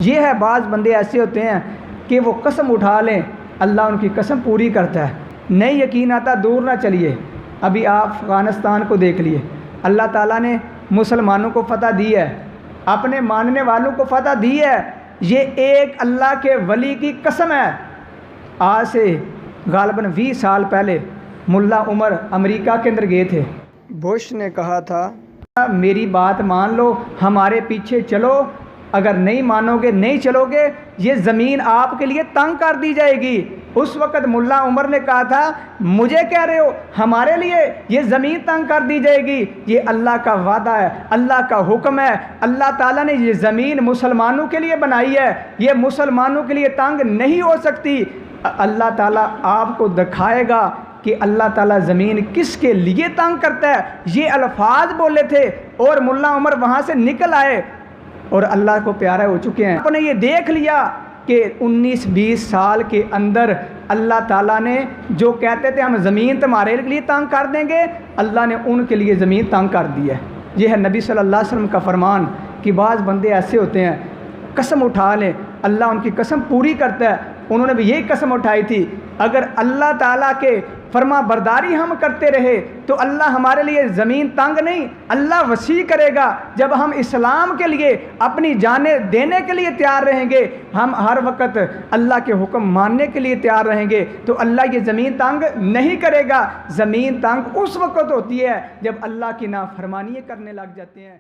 یہ ہے بعض بندے ایسے ہوتے ہیں کہ وہ قسم اٹھا لیں اللہ ان کی قسم پوری کرتا ہے، نہیں یقین آتا دور نہ چلیے، ابھی آپ افغانستان کو دیکھ لیے، اللہ تعالیٰ نے مسلمانوں کو فتح دی ہے، اپنے ماننے والوں کو فتح دی ہے، یہ ایک اللہ کے ولی کی قسم ہے۔ آج سے غالباً 20 سال پہلے ملا عمر امریکہ کے اندر گئے تھے، بش نے کہا تھا میری بات مان لو، ہمارے پیچھے چلو، اگر نہیں مانو گے نہیں چلو گے یہ زمین آپ کے لیے تنگ کر دی جائے گی۔ اس وقت ملا عمر نے کہا تھا مجھے کہہ رہے ہو ہمارے لیے یہ زمین تنگ کر دی جائے گی، یہ اللہ کا وعدہ ہے، اللہ کا حکم ہے، اللہ تعالیٰ نے یہ زمین مسلمانوں کے لیے بنائی ہے، یہ مسلمانوں کے لیے تنگ نہیں ہو سکتی۔ اللہ تعالیٰ آپ کو دکھائے گا کہ اللہ تعالیٰ زمین کس کے لیے تنگ کرتا ہے، یہ الفاظ بولے تھے اور ملا عمر وہاں سے نکل آئے اور اللہ کو پیارے ہو چکے ہیں۔ آپ نے یہ دیکھ لیا کہ 19-20 سال کے اندر اللہ تعالیٰ نے جو کہتے تھے ہم زمین تمہارے لیے تنگ کر دیں گے، اللہ نے ان کے لیے زمین تنگ کر دی ہے۔ یہ ہے نبی صلی اللہ علیہ وسلم کا فرمان کہ بعض بندے ایسے ہوتے ہیں قسم اٹھا لیں اللہ ان کی قسم پوری کرتا ہے۔ انہوں نے بھی یہی قسم اٹھائی تھی اگر اللہ تعالیٰ کے فرما برداری ہم کرتے رہے تو اللہ ہمارے لیے زمین تنگ نہیں، اللہ وسیع کرے گا۔ جب ہم اسلام کے لیے اپنی جانیں دینے کے لیے تیار رہیں گے، ہم ہر وقت اللہ کے حکم ماننے کے لیے تیار رہیں گے تو اللہ یہ زمین تنگ نہیں کرے گا۔ زمین تنگ اس وقت ہوتی ہے جب اللہ کی نافرمانی کرنے لگ جاتے ہیں۔